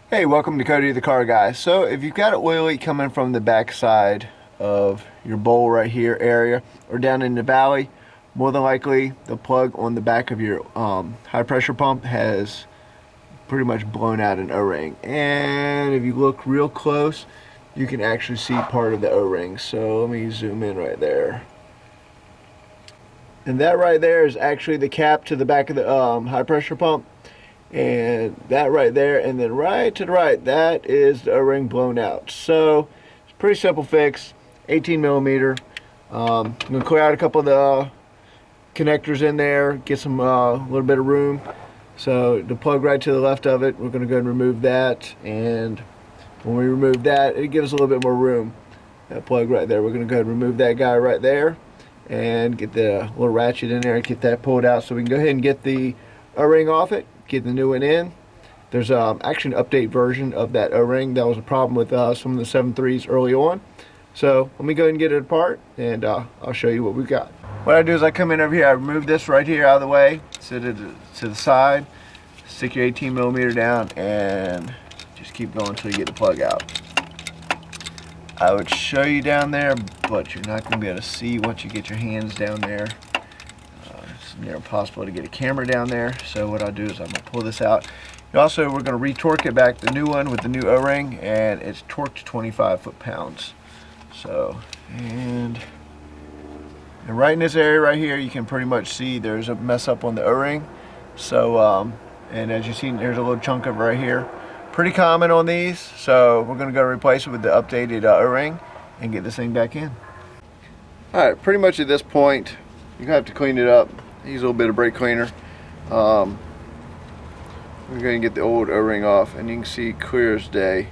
Hey, welcome to Cody the Car Guy. So if you've got an oil leak coming from the back side of your bowl right here area or down in the valley, more than likely the plug on the back of your high pressure pump has pretty much blown out an O-ring. And if you look real close, you can actually see part of the O-ring. So let me zoom in right there. And that right there is actually the cap to the back of the high pressure pump. And that right there, and then right to the right, that is the O-ring blown out. So it's a pretty simple fix. 18 millimeter. I'm gonna clear out a couple of the connectors in there, get some little bit of room. So the plug right to the left of it, we're gonna go ahead and remove that. And when we remove that, it gives us a little bit more room. That plug right there, we're gonna go ahead and remove that guy right there, and get the little ratchet in there and get that pulled out, so we can go ahead and get the O-ring off it. Get the new one in. There's actually an update version of that O-ring. That was a problem with some of the 7.3s early on. So let me go ahead and get it apart, and I'll show you what we've got. What I do is I come in over here, I remove this right here out of the way, sit it to the side, stick your 18 millimeter down, and just keep going until you get the plug out. I would show you down there, but you're not going to be able to see once you get your hands down there. It's near impossible to get a camera down there. So what I'll do is I'm going to pull this out. Also, we're going to re-torque it back, the new one with the new O-ring, and it's torqued to 25 foot-pounds. So, and right in this area right here, you can pretty much see there's a mess up on the O-ring. So, and as you see, there's a little chunk of it right here. Pretty common on these, so we're going to go replace it with the updated O-ring and get this thing back in. Alright, pretty much at this point, you're going to have to clean it up. Use a little bit of brake cleaner. We're going to get the old O-ring off, and you can see clear as day,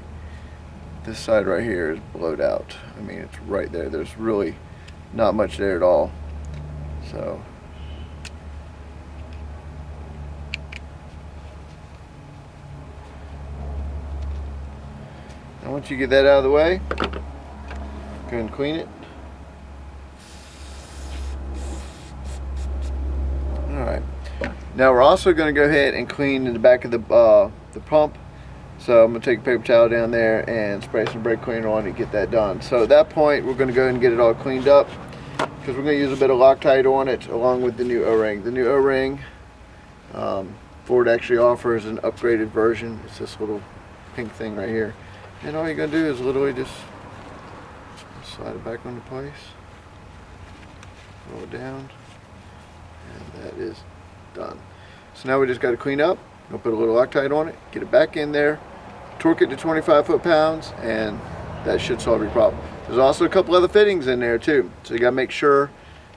this side right here is blowed out. I mean, it's right there. There's really not much there at all. So now once you get that out of the way, go ahead and clean it. Alright, now we're also going to go ahead and clean the back of the pump. So I'm going to take a paper towel down there and spray some brake cleaner on it and get that done. So at that point, we're going to go ahead and get it all cleaned up, because we're going to use a bit of Loctite on it along with the new O-ring. The new O-ring, Ford actually offers an upgraded version. It's this little pink thing right here. And all you're going to do is literally just slide it back into place, roll it down, and that is done. So now we just got to clean up. We'll put a little Loctite on it, get it back in there, torque it to 25 foot-pounds, and that should solve your problem. There's also a couple other fittings in there too, so you got to make sure,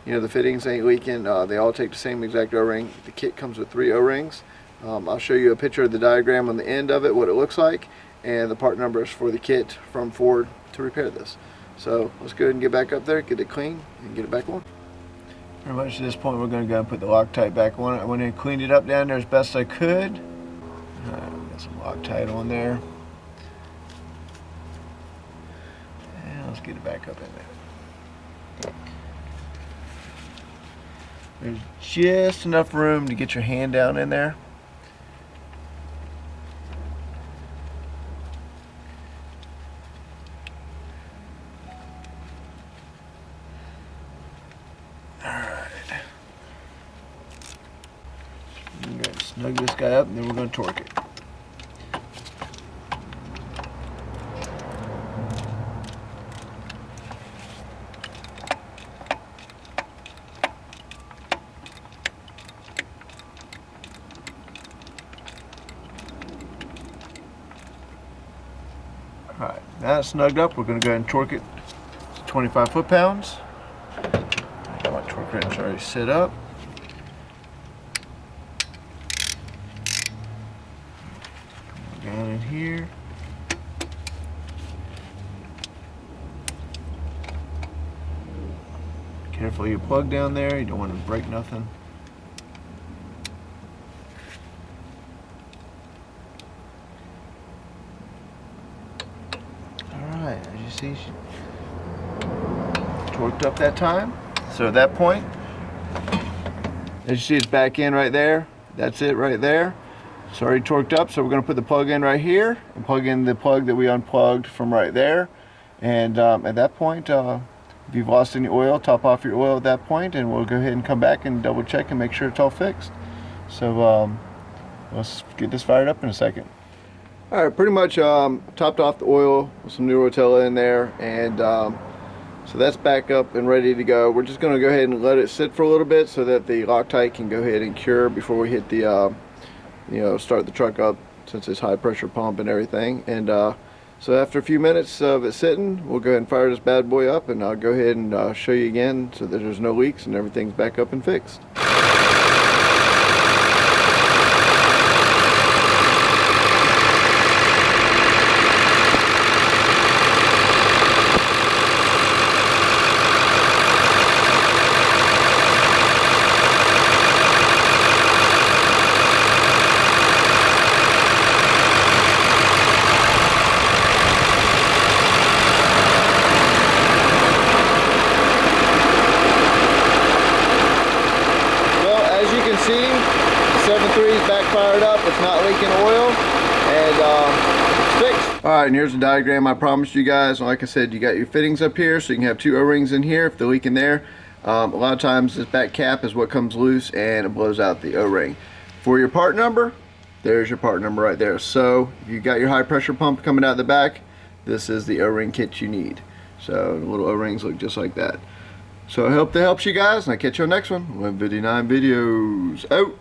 you know, the fittings ain't leaking. They all take the same exact O-ring. The kit comes with 3 O-rings. I'll show you a picture of the diagram on the end of it, what it looks like, and the part numbers for the kit from Ford to repair this. So let's go ahead and get back up there, get it clean, and get it back on. Pretty much at this point, we're going to go and put the Loctite back on it. I went in and cleaned it up down there as best I could. Got some Loctite on there. And let's get it back up in there. There's just enough room to get your hand down in there. I'm going to snug this guy up, and then we're going to torque it. Alright, now it's snugged up, we're going to go ahead and torque it to 25 foot-pounds. My torque wrench already set up. Down in here. Careful your plug down there, you don't want to break nothing. Alright, as you see, she torqued up that time. So at that point, as you see, it's back in right there. That's it right there. It's already torqued up, so we're going to put the plug in right here and plug in the plug that we unplugged from right there. And at that point, if you've lost any oil, top off your oil at that point, and we'll go ahead and come back and double check and make sure it's all fixed. So let's get this fired up in a second. All right, pretty much topped off the oil with some new Rotella in there, and so that's back up and ready to go. We're just going to go ahead and let it sit for a little bit so that the Loctite can go ahead and cure before we hit the start the truck up, since it's high pressure pump and everything. And so after a few minutes of it sitting, we'll go ahead and fire this bad boy up, and I'll go ahead and show you again so that there's no leaks and everything's back up and fixed. See, 7.3 is back fired up, it's not leaking oil, and it's fixed. Alright, and here's the diagram I promised you guys. Like I said, you got your fittings up here, so you can have 2 O-rings in here if they're leaking there. A lot of times this back cap is what comes loose and it blows out the O-ring. For your part number, there's your part number right there. So if you got your high pressure pump coming out the back, this is the O-ring kit you need. So the little O-rings look just like that. So I hope that helps you guys, and I'll catch you on the next one with Video 9 Videos. Out!